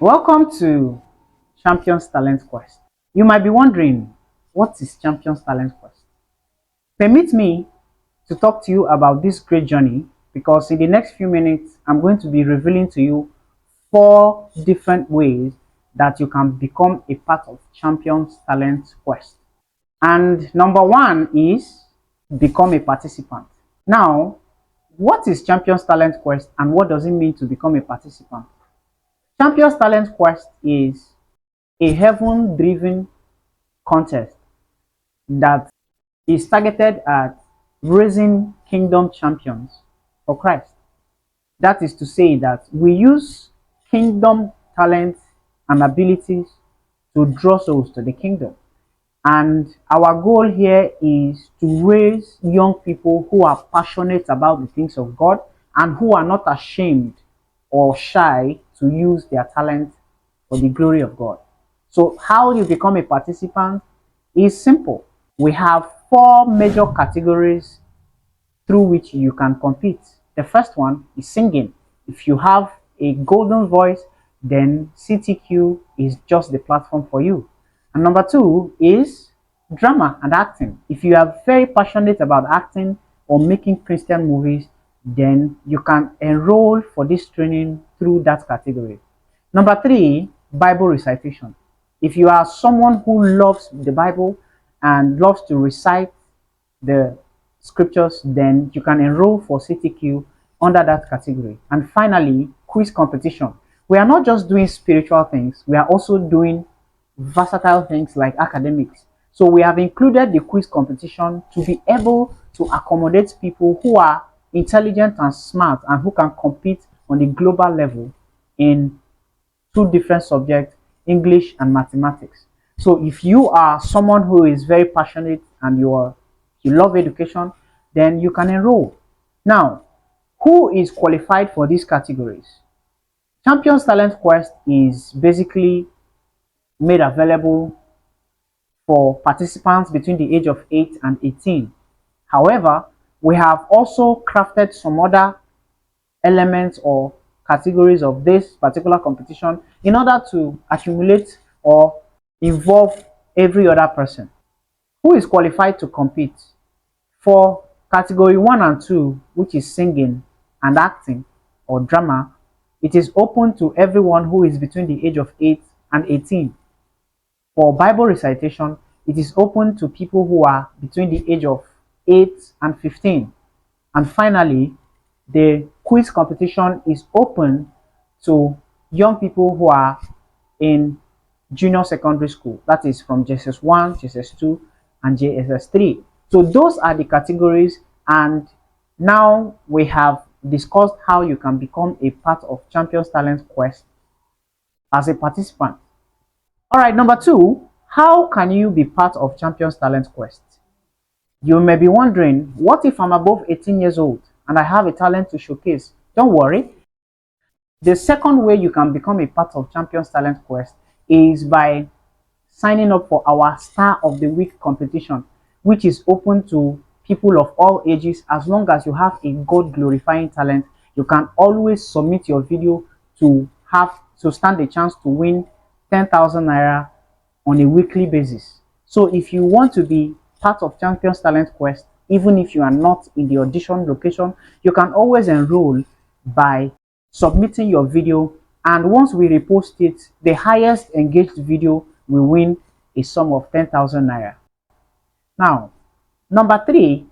Welcome to Champions Talent Quest. You might be wondering, what is Champions Talent Quest? Permit me to talk to you about this great journey because in the next few minutes, I'm going to be revealing to you 4 different ways that you can become a part of Champions Talent Quest. And number one is become a participant. Now, what is Champions Talent Quest and what does it mean to become a participant? Champions Talent Quest is a heaven-driven contest that is targeted at raising kingdom champions for Christ. That is to say that we use kingdom talents and abilities to draw souls to the kingdom. And our goal here is to raise young people who are passionate about the things of God and who are not ashamed or shy to use their talent for the glory of God. So, how you become a participant is simple. We have 4 major categories through which you can compete. The first one is singing. If you have a golden voice, then CTQ is just the platform for you. And number two is drama and acting. If you are very passionate about acting or making Christian movies, then you can enroll for this training through that category. Number three, Bible recitation. If you are someone who loves the Bible and loves to recite the scriptures, then you can enroll for CTQ under that category. And finally, quiz competition. We are not just doing spiritual things, we are also doing versatile things like academics. So we have included the quiz competition to be able to accommodate people who are intelligent and smart and who can compete on the global level in 2 different subjects, English and mathematics. So if you are someone who is very passionate and you love education, then you can enroll. Now, who is qualified for these categories? Champions Talent Quest is basically made available for participants between the age of 8 and 18. However, we have also crafted some other elements or categories of this particular competition in order to accumulate or involve every other person who is qualified to compete. For category 1 and 2, which is singing and acting or drama, it is open to everyone who is between the age of 8 and 18. For Bible recitation, it is open to people who are between the age of 8 and 15. And finally, the quiz competition is open to young people who are in junior secondary school. That is from JSS 1, JSS 2, and JSS 3. So those are the categories, and now we have discussed how you can become a part of Champions Talent Quest as a participant. All right, number two, how can you be part of Champions Talent Quest? You may be wondering, what if I'm above 18 years old and I have a talent to showcase? Don't worry. The second way you can become a part of Champions Talent Quest is by signing up for our Star of the Week competition, which is open to people of all ages. As long as you have a God glorifying talent, you can always submit your video to stand a chance to win 10,000 naira on a weekly basis. So if you want to be part of Champions Talent Quest, even if you are not in the audition location, you can always enroll by submitting your video, and once we repost it, the highest engaged video will win a sum of 10,000 naira. Now, number three,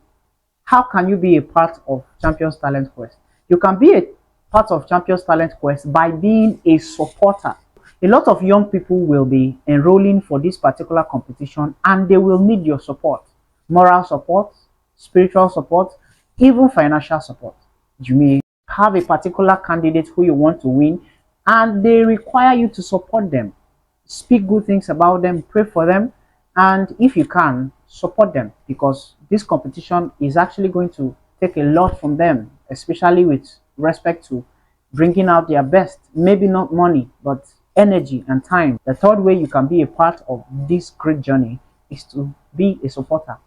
how can you be a part of Champions Talent Quest? You can be a part of Champions Talent Quest by being a supporter. A lot of young people will be enrolling for this particular competition and they will need your support. Moral support, spiritual support, even financial support. You may have a particular candidate who you want to win and they require you to support them. Speak good things about them, pray for them, and if you can, support them, because this competition is actually going to take a lot from them, especially with respect to bringing out their best. Maybe not money, but energy and time. The third way you can be a part of this great journey is to be a supporter.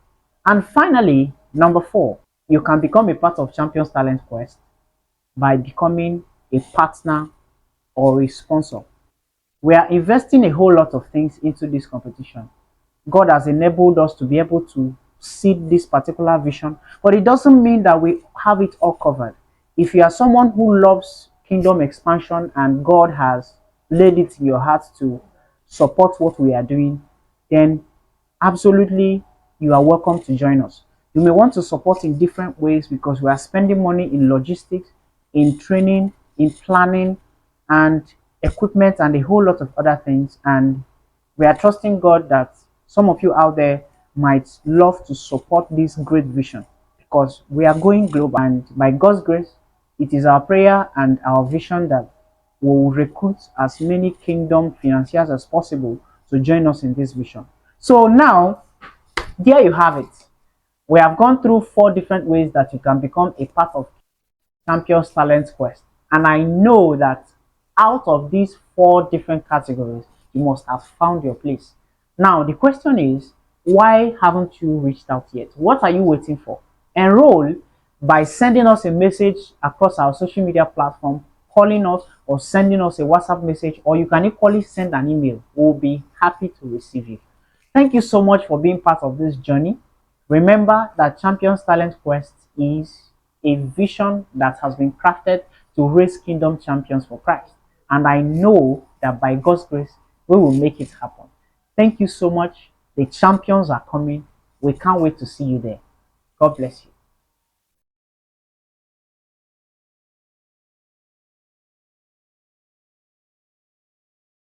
And finally, number four, you can become a part of Champions Talent Quest by becoming a partner or a sponsor. We are investing a whole lot of things into this competition. God has enabled us to be able to see this particular vision, but it doesn't mean that we have it all covered. If you are someone who loves kingdom expansion and God has laid it in your heart to support what we are doing, then absolutely you are welcome to join us. You may want to support in different ways because we are spending money in logistics, in training, in planning, and equipment, and a whole lot of other things. And we are trusting God that some of you out there might love to support this great vision because we are going global. And by God's grace, it is our prayer and our vision that we will recruit as many kingdom financiers as possible to join us in this vision. So now, there you have it. We have gone through 4 different ways that you can become a part of Champions Talent Quest. And I know that out of these 4 different categories, you must have found your place. Now, the question is, why haven't you reached out yet? What are you waiting for? Enroll by sending us a message across our social media platform, calling us, or sending us a WhatsApp message, or you can equally send an email. We'll be happy to receive you. Thank you so much for being part of this journey. Remember that Champions Talent Quest is a vision that has been crafted to raise kingdom champions for Christ. And I know that by God's grace, we will make it happen. Thank you so much. The champions are coming. We can't wait to see you there. God bless you.